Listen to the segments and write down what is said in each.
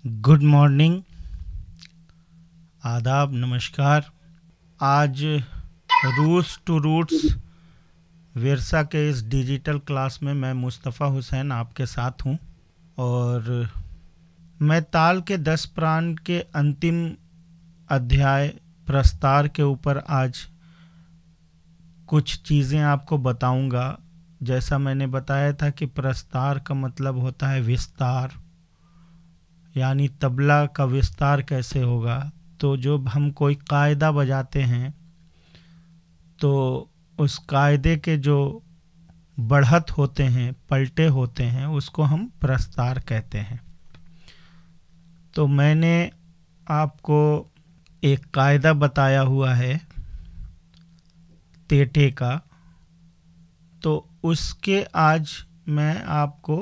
Good morning, आदाब, नमस्कार। आज रूट्स टू रूट्स विरसा के इस डिजिटल क्लास में मैं मुस्तफ़ा हुसैन आपके साथ हूँ और मैं ताल के 10 प्राण के अंतिम अध्याय प्रस्तार के ऊपर आज कुछ चीज़ें आपको बताऊंगा। जैसा मैंने बताया था कि प्रस्तार का मतलब होता है विस्तार, यानी तबला का विस्तार कैसे होगा। तो जब हम कोई कायदा बजाते हैं तो उस कायदे के जो बढ़त होते हैं, पलटे होते हैं, उसको हम प्रस्तार कहते हैं। तो मैंने आपको एक कायदा बताया हुआ है तेटे का, तो उसके आज मैं आपको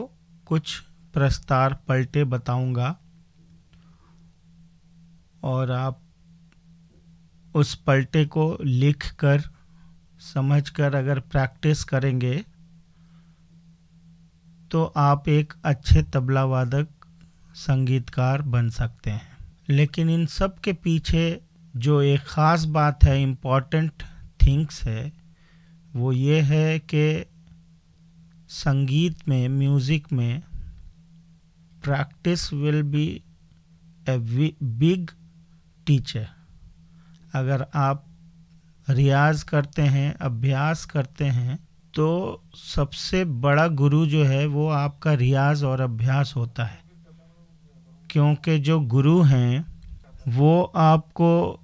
कुछ प्रस्तार पलटे बताऊंगा और आप उस पलटे को लिखकर समझकर अगर प्रैक्टिस करेंगे तो आप एक अच्छे तबला वादक संगीतकार बन सकते हैं। लेकिन इन सब के पीछे जो एक ख़ास बात है, इम्पॉर्टेंट थिंग्स है, वो ये है कि संगीत में, म्यूज़िक में practice will be a big teacher. अगर आप रियाज करते हैं, अभ्यास करते हैं, तो सबसे बड़ा गुरु जो है वो आपका रियाज और अभ्यास होता है। क्योंकि जो गुरु हैं वो आपको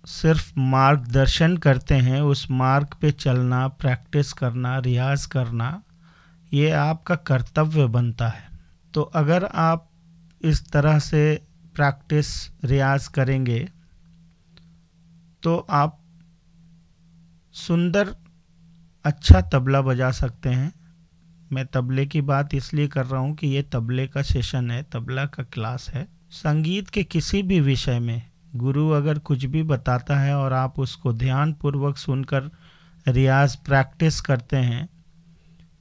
सिर्फ मार्गदर्शन करते हैं, उस मार्ग पे चलना, प्रैक्टिस करना, रियाज करना, ये आपका कर्तव्य बनता है। तो अगर आप इस तरह से प्रैक्टिस, रियाज करेंगे तो आप सुंदर अच्छा तबला बजा सकते हैं। मैं तबले की बात इसलिए कर रहा हूँ कि ये तबले का सेशन है, तबला का क्लास है। संगीत के किसी भी विषय में गुरु अगर कुछ भी बताता है और आप उसको ध्यानपूर्वक सुनकर रियाज, प्रैक्टिस करते हैं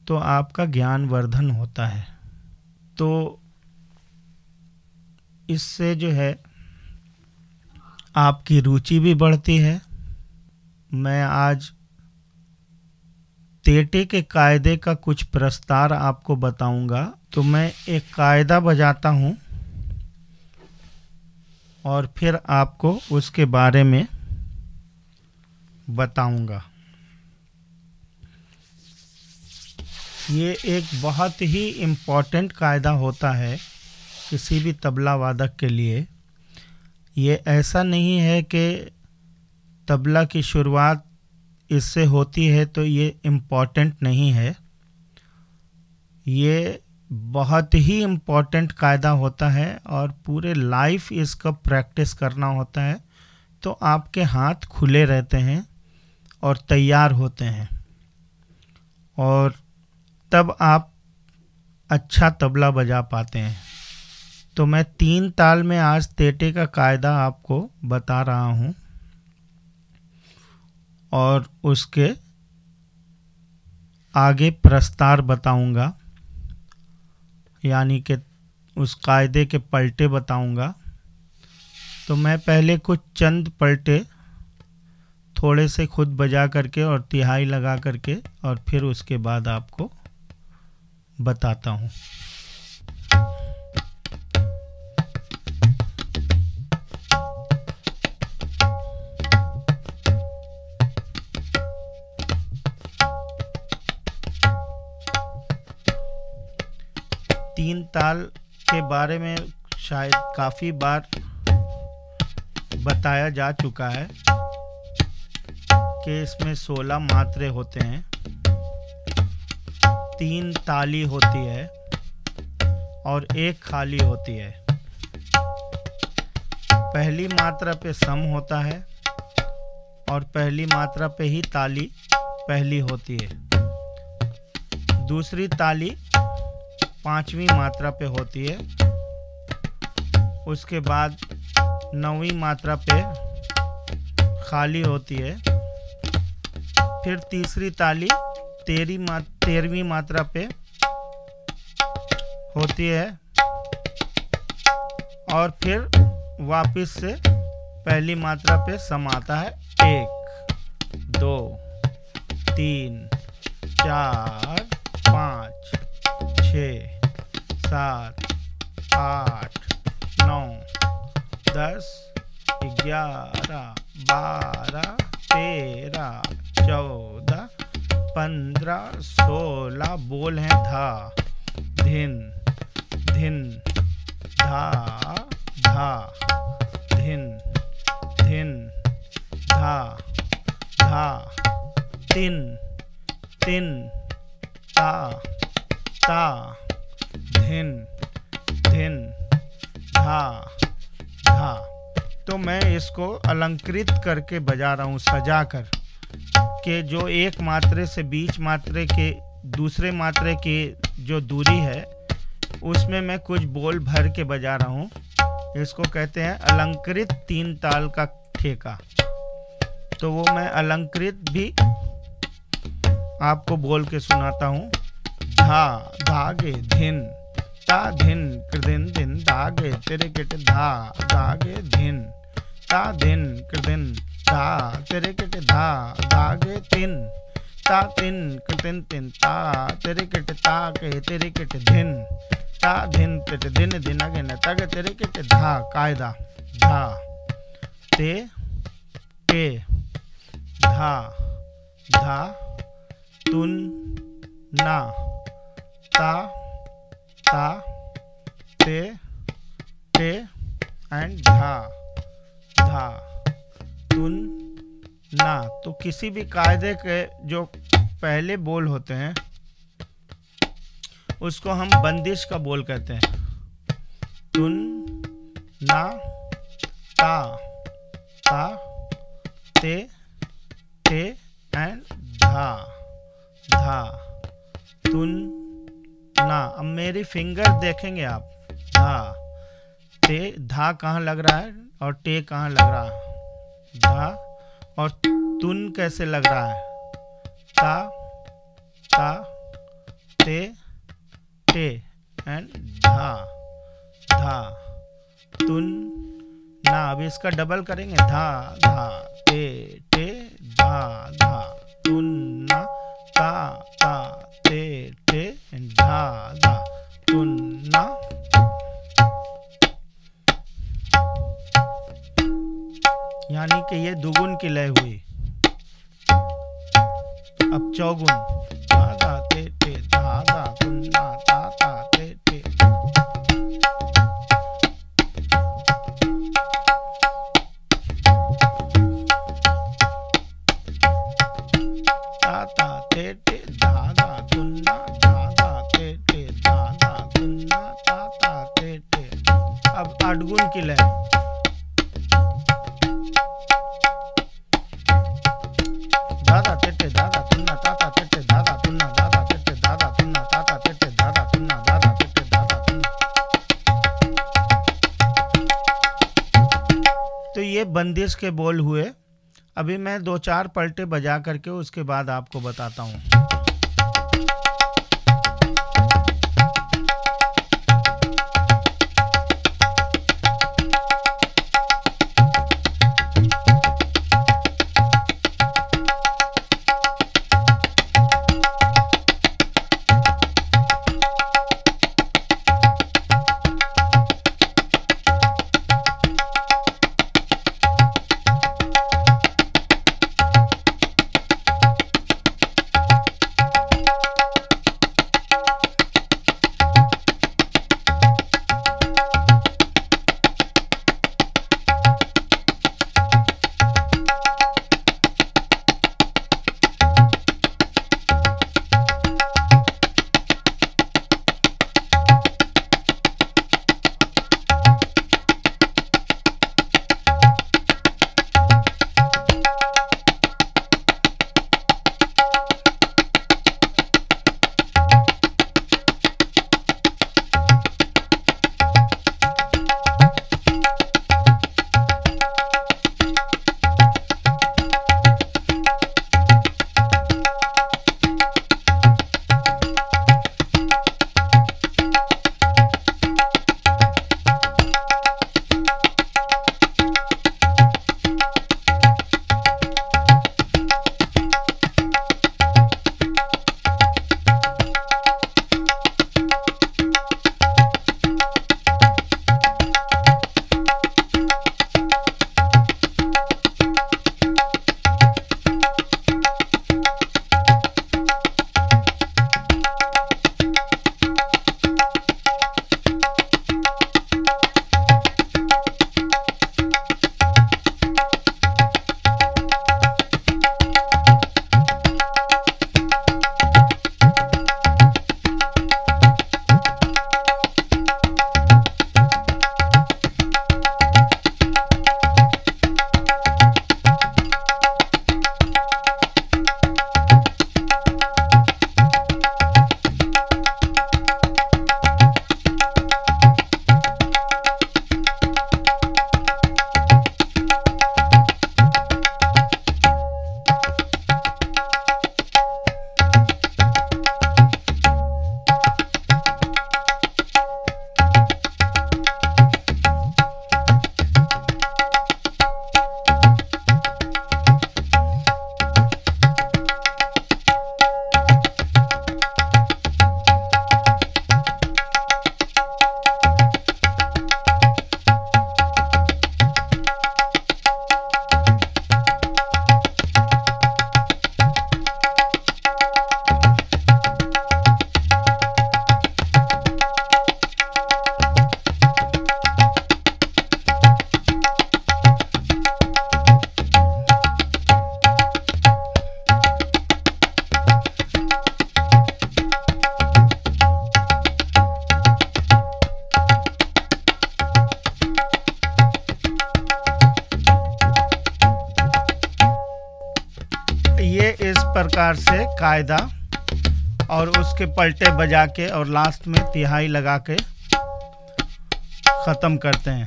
तो आपका ज्ञान वर्धन होता है। तो इससे जो है आपकी रुचि भी बढ़ती है। मैं आज तेटे के कायदे का कुछ प्रस्तार आपको बताऊंगा। तो मैं एक कायदा बजाता हूं और फिर आपको उसके बारे में बताऊंगा। ये एक बहुत ही इम्पॉर्टेंट कायदा होता है किसी भी तबला वादक के लिए। ये ऐसा नहीं है कि तबला की शुरुआत इससे होती है तो ये इम्पॉर्टेंट नहीं है। ये बहुत ही इम्पॉर्टेंट कायदा होता है और पूरे लाइफ इसका प्रैक्टिस करना होता है, तो आपके हाथ खुले रहते हैं और तैयार होते हैं और तब आप अच्छा तबला बजा पाते हैं। तो मैं 3 ताल में आज तेटे का कायदा आपको बता रहा हूँ और उसके आगे प्रस्तार बताऊंगा, यानी कि उस कायदे के पलटे बताऊंगा। तो मैं पहले कुछ चंद पलटे थोड़े से खुद बजा करके और तिहाई लगा करके और फिर उसके बाद आपको बताता हूँ। तीन ताल के बारे में शायद काफ़ी बार बताया जा चुका है कि इसमें 16 मात्रे होते हैं, 3 ताली होती है और 1 खाली होती है। पहली मात्रा पे सम होता है और पहली मात्रा पे ही ताली पहली होती है। दूसरी ताली 5वीं मात्रा पे होती है। उसके बाद 9वीं मात्रा पे खाली होती है। फिर तीसरी ताली 13वीं मात्रा पे होती है और फिर वापस से पहली मात्रा पे सम आता है। 1 2 3 4 5 6 7 8 9 10 11 12 13 14 15 16 बोल हैं धा धिन धिन धा धा धिन धिन धा धा तिन तिन ता ता धिन धिन धा धा। तो मैं इसको अलंकृत करके बजा रहा हूँ, सजा कर के, जो एक मात्रे से बीच मात्रे के दूसरे मात्रे की जो दूरी है उसमें मैं कुछ बोल भर के बजा रहा हूँ। इसको कहते हैं अलंकृत 3 ताल का ठेका। तो वो मैं अलंकृत भी आपको बोल के सुनाता हूँ। धा धागे धिन ता धिन कृदिन दिन धागे तेरे किट धा धागे धिन ता धिन कृदिन धा तेरे किट धा धागे तिन ता तिन कृतिन तिन ता तेरे किट ता के तेरे किट धिन ता धिन तिट दिन दिन अगेन तग तेरे किट धा कायदा धा ते टे धा धा तुन ना ता ता ते टे एंड धा धा तुन ना। तो किसी भी कायदे के जो पहले बोल होते हैं उसको हम बंदिश का बोल कहते हैं। तुन ना ता ता ते टे एंड धा धा तुन ना। अब मेरी फिंगर देखेंगे आप, धा ते धा कहाँ लग रहा है और टे कहाँ लग रहा है, धा और तुन कैसे लग रहा है, ता ता ते टे एंड धा धा तुन ना। अब इसका डबल करेंगे, धा धा ते टे धा धा तुन ना ता ता ते टे एंड धा धा तुन ना। यानी कि ये दुगुन की लय हुई। अब चौगुन, धा धा ते टे धा धा तुन ना ता ता ते टे। ता ता ते टे धा धा तुन ना धा धा ते टे धा धा तुन ना ता ता ते टे। अब अड़गुन की लय, दादा तेटे दादा तुन्ना ताता तेटे दादा तुन्ना दादा तेटे दादा तुन्ना ताता तेटे दादा तुन्ना दादा तेटे दादा तुन्ना। तो ये बंदिश के बोल हुए। अभी मैं 2-4 पलटे बजा करके उसके बाद आपको बताता हूँ। इस प्रकार से कायदा और उसके पलटे बजा के और लास्ट में तिहाई लगा के ख़त्म करते हैं।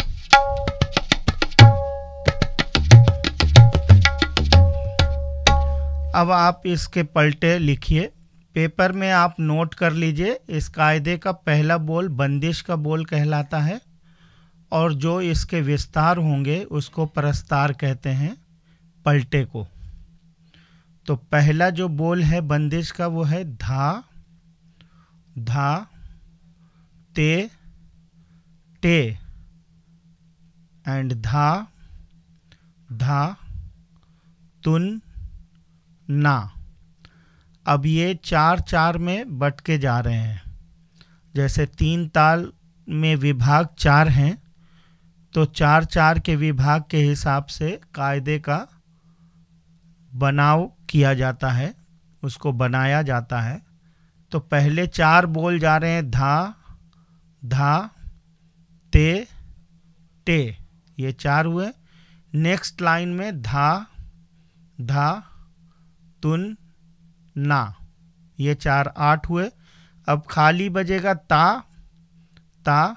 अब आप इसके पलटे लिखिए। पेपर में आप नोट कर लीजिए। इस कायदे का पहला बोल बंदिश का बोल कहलाता है और जो इसके विस्तार होंगे उसको प्रस्तार कहते हैं, पलटे को। तो पहला जो बोल है बंदिश का वो है धा, धा, ते, टे एंड धा, धा, तुन, ना। अब ये 4-4 में बट के जा रहे हैं। जैसे 3 ताल में विभाग 4 हैं तो 4-4 के विभाग के हिसाब से कायदे का बनाव किया जाता है, उसको बनाया जाता है। तो पहले 4 बोल जा रहे हैं धा, धा, ते, टे, ये 4 हुए। नेक्स्ट लाइन में धा, धा, तुन, ना, ये 4 8 हुए। अब खाली बजेगा ता, ता,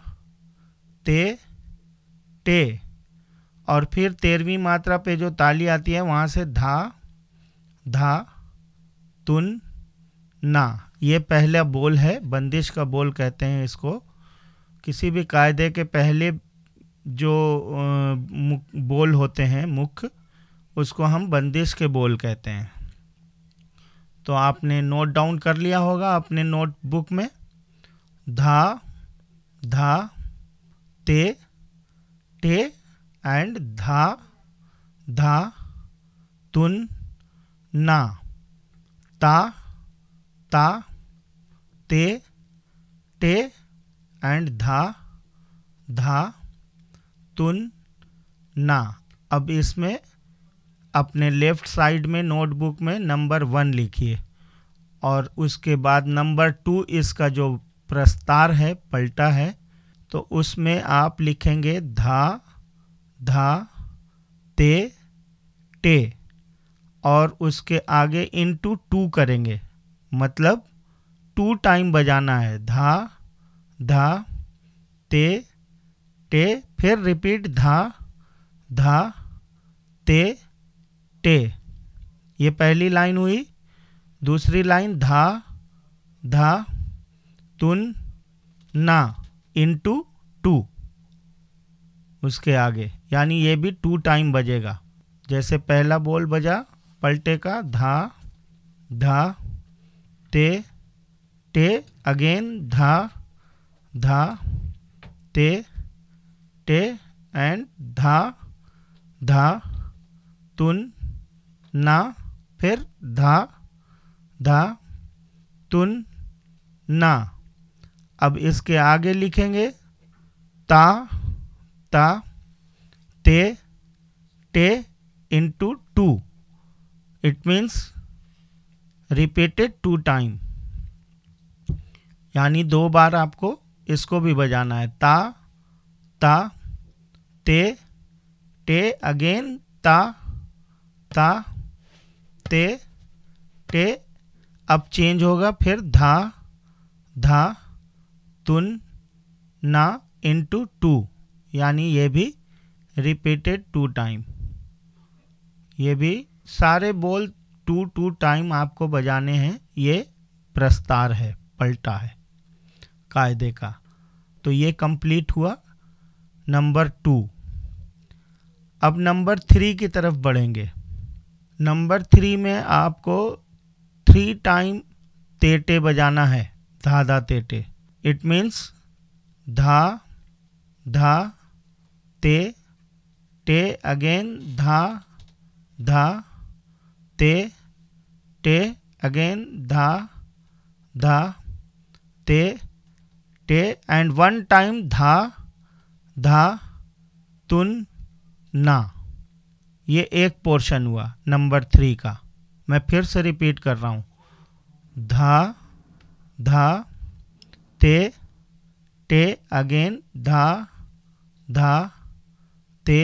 ते, टे और फिर 13वीं मात्रा पे जो ताली आती है वहाँ से धा, धा, तुन, ना। ये पहला बोल है, बंदिश का बोल कहते हैं इसको। किसी भी कायदे के पहले जो बोल होते हैं मुख्य, उसको हम बंदिश के बोल कहते हैं। तो आपने नोट डाउन कर लिया होगा अपने नोटबुक में। धा, धा, ते, टे एंड धा, धा, तुन, ना। ता, ता, ते, टे एंड धा, धा, तुन, ना। अब इसमें अपने लेफ्ट साइड में नोटबुक में नंबर 1 लिखिए और उसके बाद नंबर 2 इसका जो प्रस्तार है, पलटा है, तो उसमें आप लिखेंगे धा, धा, ते, टे और उसके आगे इनटू 2 करेंगे, मतलब 2 टाइम बजाना है। धा, धा, ते, टे, फिर रिपीट धा, धा, ते, टे। ये पहली लाइन हुई। दूसरी लाइन धा, धा, तुन, ना इनटू 2 उसके आगे, यानी ये भी 2 टाइम बजेगा। जैसे पहला बोल बजा पलटे का धा, धा, ते, टे, अगेन धा, धा, ते, टे एंड धा, धा, तुन, ना, फिर धा, धा, तुन, ना। अब इसके आगे लिखेंगे ता, ता, ते, टे into 2। It means repeated 2 time, यानी 2 बार आपको इसको भी बजाना है। ता, ता, ते, टे, अगेन ता, ता, ते, टे। अब चेंज होगा फिर धा, धा, तुन, ना इनटू 2, यानी ये भी रिपीटेड 2 टाइम। ये भी सारे बोल 2 टाइम आपको बजाने हैं। ये प्रस्तार है, पलटा है कायदे का। तो ये कंप्लीट हुआ नंबर 2। अब नंबर 3 की तरफ बढ़ेंगे। नंबर 3 में आपको 3 टाइम तेटे बजाना है, धा, धा, तेटे। इट मीन्स धा, धा, ते, टे, अगेन धा, धा, ते, टे, अगेन धा, धा, ते, टे एंड 1 टाइम धा, धा, तुन, ना। ये एक पोर्शन हुआ नंबर 3 का। मैं फिर से रिपीट कर रहा हूँ। धा, धा, ते, टे, अगेन धा, धा, ते,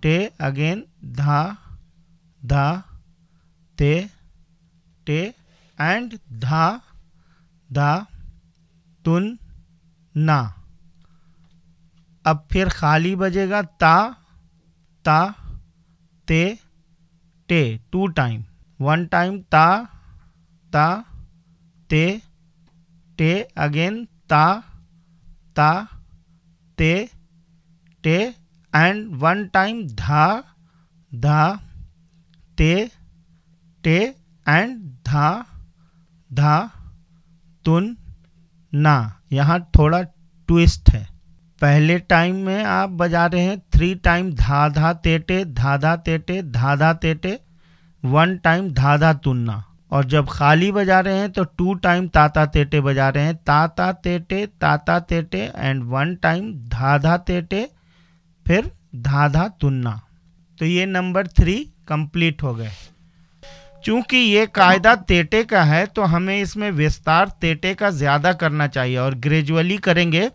टे, अगेन धा, धा, ते, टे एंड धा धा तुन ना। अब फिर खाली बजेगा ता ता ते टे, 2 टाइम। 1 टाइम ता ता ते टे, अगेन ता ता ते टे एंड 1 टाइम धा धा ते टे एंड धा धा तुन ना। यहाँ थोड़ा ट्विस्ट है। पहले टाइम में आप बजा रहे हैं 3 टाइम धा धा तेटे धा धा तेटे धा धा तेटे, 1 टाइम धा धा तुन्ना। और जब खाली बजा रहे हैं तो 2 टाइम ताता तेटे बजा रहे हैं, ताता तेटे एंड 1 टाइम धा धा तेटे, फिर धा धा तुन्ना। तो ये नंबर 3 कंप्लीट हो गए। चूंकि ये कायदा तेटे का है तो हमें इसमें विस्तार तेटे का ज़्यादा करना चाहिए और ग्रेजुअली करेंगे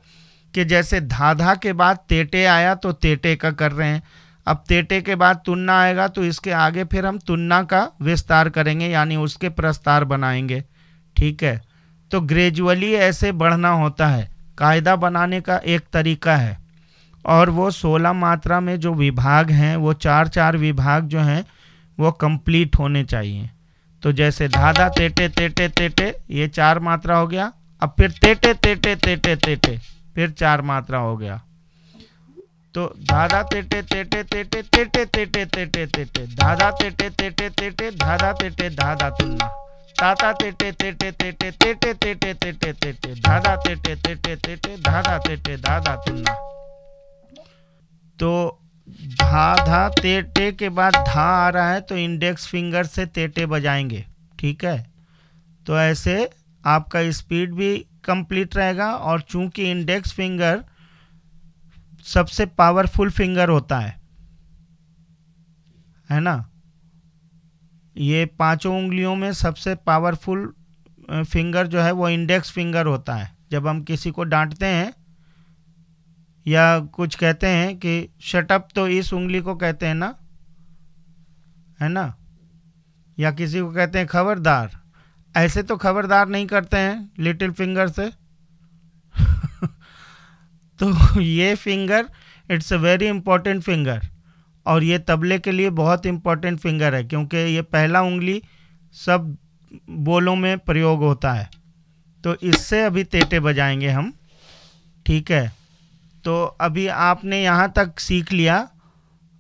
कि जैसे धाधा के बाद तेटे आया तो तेटे का कर रहे हैं, अब तेटे के बाद तुन्ना आएगा तो इसके आगे फिर हम तुन्ना का विस्तार करेंगे, यानी उसके प्रस्तार बनाएंगे। ठीक है, तो ग्रेजुअली ऐसे बढ़ना होता है। कायदा बनाने का एक तरीका है और वो 16 मात्रा में जो विभाग हैं वो 4-4 विभाग जो हैं वो कंप्लीट होने चाहिए। तो जैसे धाधा तेटे तेटे तेटे ये 4 मात्रा हो गया, अब फिर तेटे तेटे तेटे तेटे फिर 4 मात्रा हो गया। तो धाधा तेटे तेटे तेटे तेटे तेटे तेटे तेटे धाधा तेटे तेटे तेटे धाधा तेटे धाधा तुन्ना, ताता तेटे तेटे तेटे तेटे तेटे तेटे तेटे धाधा तेटे तेटे तेटे धाधा तेटे धाधा तुन्ना। तो धाधा तेटे के बाद धा आ रहा है तो इंडेक्स फिंगर से तेटे बजाएंगे। ठीक है, तो ऐसे आपका स्पीड भी कंप्लीट रहेगा। और चूंकि इंडेक्स फिंगर सबसे पावरफुल फिंगर होता है ना, ये 5 उंगलियों में सबसे पावरफुल फिंगर जो है वो इंडेक्स फिंगर होता है। जब हम किसी को डांटते हैं या कुछ कहते हैं कि शट अप, तो इस उंगली को कहते हैं ना, है ना, या किसी को कहते हैं खबरदार। ऐसे तो खबरदार नहीं करते हैं लिटिल फिंगर से तो ये finger it's a very important finger और ये तबले के लिए बहुत इंपॉर्टेंट फिंगर है क्योंकि ये पहला उंगली सब बोलों में प्रयोग होता है। तो इससे अभी तेटे बजाएंगे हम। ठीक है, तो अभी आपने यहाँ तक सीख लिया,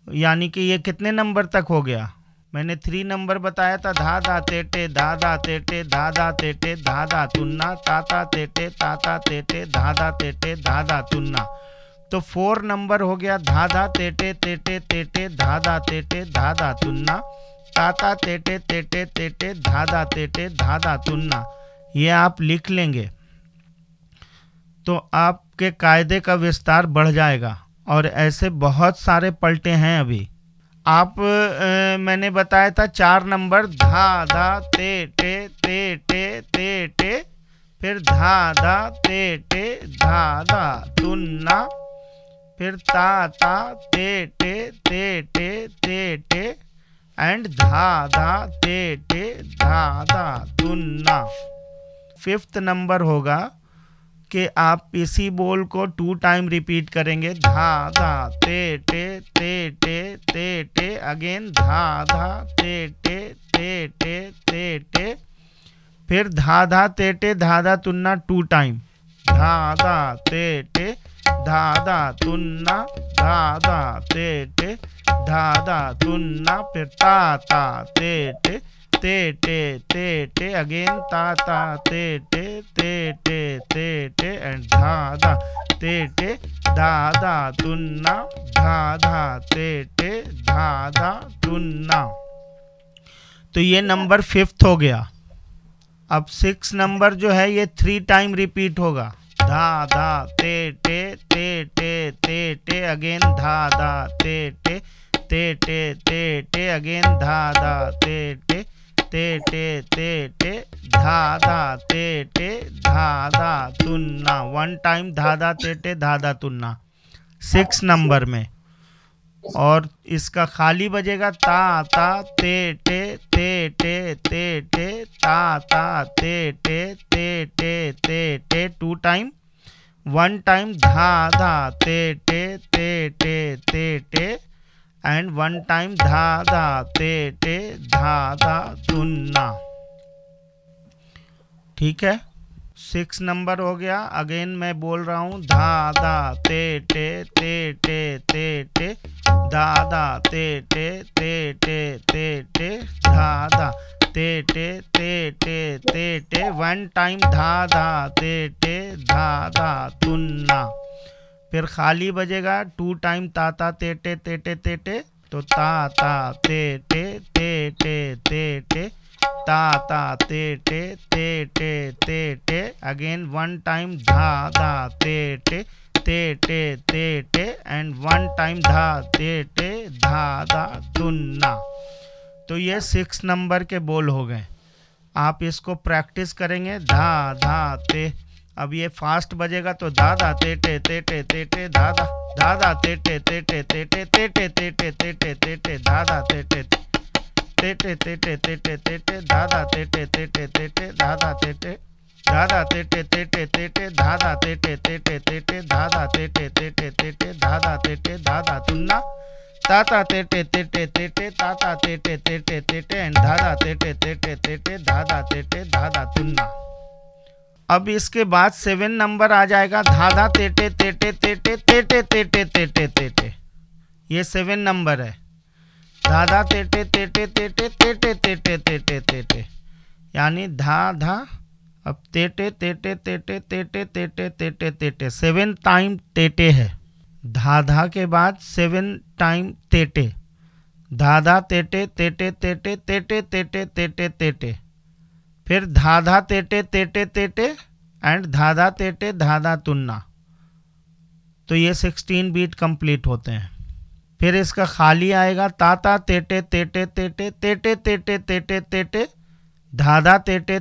यानी कि ये कितने नंबर तक हो गया? मैंने 3 नंबर बताया था, धा धा तेटे धा धा तेटे धा धा तेटे धा धा तुन्ना, ताता तेटे धा धा तेटे धा धा तुन्ना। तो 4 नंबर हो गया धा धा तेटे तेटे तेटे धा धा तेटे धा धा तुन्ना, ताता तेटे धा धा तेटे धा धा तुन्ना। ये आप लिख लेंगे तो आपके कायदे का विस्तार बढ़ जाएगा। और ऐसे बहुत सारे पलटे हैं। अभी आप मैंने बताया था 4 नंबर, धा धा ते टे ते टे ते टे, फिर धा धा ते टे धा धा तुन्ना, फिर ता ता ते टे ते टे ते टे एंड धा धा ते टे धा धा तुन्ना। 5th नंबर होगा कि आप इसी बोल को 2 टाइम रिपीट करेंगे, धा धा ते टे ते टे ते टे, अगेन धा धा ते टे ते टे ते टे, फिर धा धा ते टे धा धा तुन्ना 2 टाइम, धा धा ते टे धा धा तुन्ना, धा धा ते टे धा धा तुन्ना, फिर ता ता ते टे ते टे ते टे, अगेन ता ता ते टे ते टे ते टे एंड धा धा ते टे धा धा तुन्ना, धा धा ते टे धा धा तुन्ना। तो ये नंबर 5th हो गया। अब 6 नंबर जो है ये 3 टाइम रिपीट होगा, धा धा ते टे ते टे ते टे, अगेन धा धा ते टे ते टे ते टे, अगेन धा धा ते टे ते टे ते टे, धा धा ते टे धा धा तुन्ना। 1 टाइम धा धा ते टे धा धा तुन्ना 6 नंबर में। और इसका खाली बजेगा ता ता ते टे ते टे ते टे ता ता ते टे ते टे ते टे 2 टाइम, 1 टाइम धा धा ते टे ते टे ते टे एंड 1 टाइम धा धा ते टे धा धा तुन्ना। ठीक है, 6 नंबर हो गया। अगेन मैं बोल रहा हूँ धा धा ते टे ते टे ते टे धा धा ते टे ते टे ते टे धा धा ते टे ते टे ते टे 1 टाइम धा धा ते टे धा धा तुन्ना। फिर खाली बजेगा 2 टाइम ता ता ते टे ते टे ते टे, तो ता ता ते टे ते टे ते टे ता ता ते टे ते टे ते टे अगेन 1 टाइम धा धा ते टे ते टे ते टे एंड 1 टाइम धा ते टे धा धा तुन्ना। तो ये 6 नंबर के बोल हो गए। आप इसको प्रैक्टिस करेंगे धा धा ते। अब ये फास्ट बजेगा तो धा धा ते टे धा धा धा धा ते टे ते टे ते टे ते टे ते टे ते टे ते टे धा धा ते टे ते टे ते टे ते टे ते टे धा धा ते टे ते टे ते टे धा धा ते टे धा धा ते टे ते टे ते टे धा धा ते टे ते टे ते टे धा धा ते टे ते टे ते टे धा धा ते टे धा धा तुन्ना ता ता ते टे ता ता ते टे एंड धा धा ते टे धा धा ते टे धा धा तुन्ना। अब इसके बाद 7 नंबर आ जाएगा धा धा ते टे। ये 7 नंबर है। धा धा ते टे यानी धा धा। अब ते टे 7 टाइम टे है। धा धा के बाद 7 टाइम ते धा धा ते टे फिर धा धा ते टे एंड धा धा ते धा धा तुन्ना। तो ये 16 बीट कंप्लीट होते हैं। फिर इसका खाली आएगा ता ता ते टे धा धा ते टे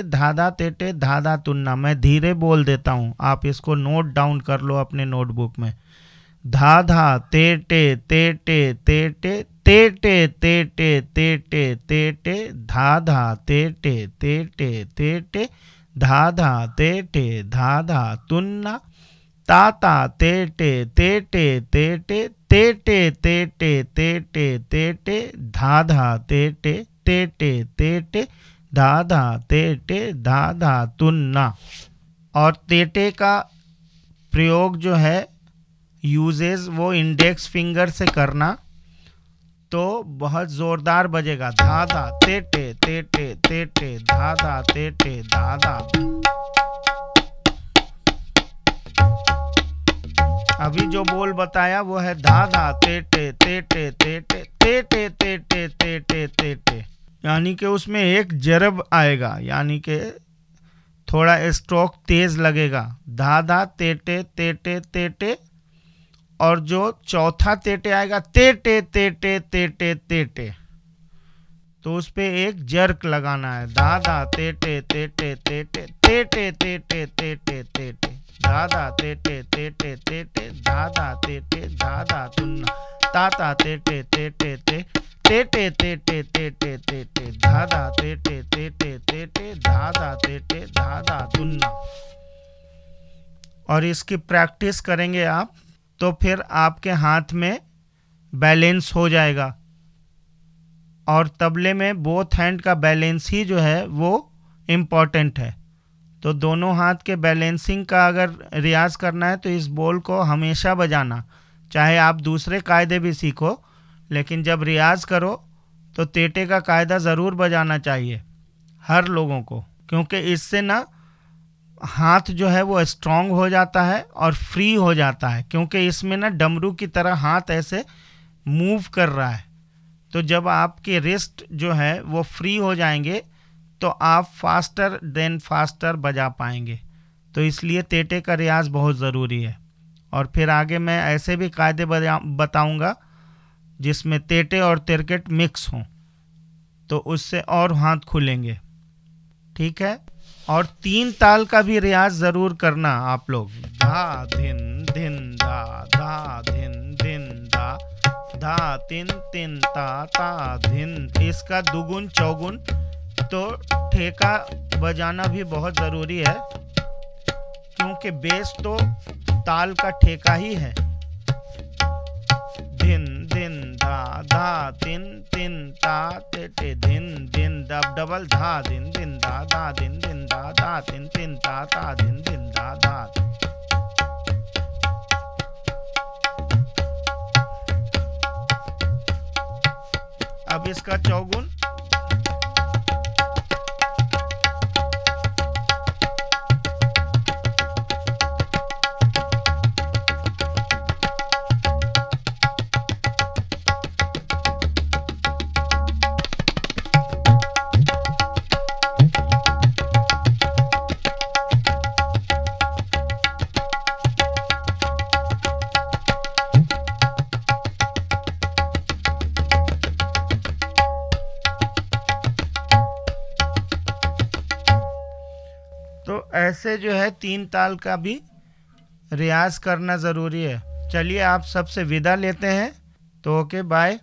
धा धा ते धा धा तुन्ना। मैं धीरे बोल देता हूँ, आप इसको नोट डाउन कर लो अपने नोटबुक में। धा धा ते टे धा धा ते धा धा ते धा धा तुन्ना ता ता ते धा धा ते धा धा धा धा तुन्ना। और तेटे का प्रयोग जो है यूजेस वो इंडेक्स फिंगर से करना तो बहुत जोरदार बजेगा। धा धा ते धा धा ते धा धा। अभी जो बोल बताया वो है धा धा ते यानी कि उसमें एक जरब आएगा, यानी कि थोड़ा स्ट्रोक तेज लगेगा। धा धा ते और जो चौथा तेटे आएगा ते तो उस पे एक जर्क लगाना है। धा धा ते धा धा ते धा धा धा धा तुन्ना ता ता ते धा धा धा धा धा धा तुन्ना। और इसकी प्रैक्टिस करेंगे आप तो फिर आपके हाथ में बैलेंस हो जाएगा। और तबले में बोथ हैंड का बैलेंस ही जो है वो इम्पॉर्टेंट है। तो दोनों हाथ के बैलेंसिंग का अगर रियाज करना है तो इस बोल को हमेशा बजाना, चाहे आप दूसरे कायदे भी सीखो, लेकिन जब रियाज करो तो तेटे का कायदा ज़रूर बजाना चाहिए हर लोगों को, क्योंकि इससे ना हाथ जो है वो स्ट्रांग हो जाता है और फ्री हो जाता है, क्योंकि इसमें ना डमरू की तरह हाथ ऐसे मूव कर रहा है। तो जब आपके रिस्ट जो है वो फ्री हो जाएंगे तो आप फास्टर देन फास्टर बजा पाएंगे। तो इसलिए तेटे का रियाज बहुत ज़रूरी है। और फिर आगे मैं ऐसे भी कायदे बताऊंगा जिसमें तेटे और तिरकट मिक्स हों, तो उससे और हाथ खुलेंगे। ठीक है। और 3 ताल का भी रियाज ज़रूर करना आप लोग। धा धिन धिन धा धा धिन धिन धा धा तिन तिन ता ता धिन। इसका दुगुन चौगुन तो ठेका बजाना भी बहुत ज़रूरी है, क्योंकि बेस तो ताल का ठेका ही है। धिन धिन धा धा तिन तिन ता ते ते धिन धिन दब डबल धा धिन धिन धा धा धिन धिन धा धा तिन तिन ता ता धिन धिन धा धा। अब इसका चौगुन तो ऐसे जो है 3 ताल का भी रियाज करना ज़रूरी है। चलिए आप सबसे विदा लेते हैं, तो ओके बाय।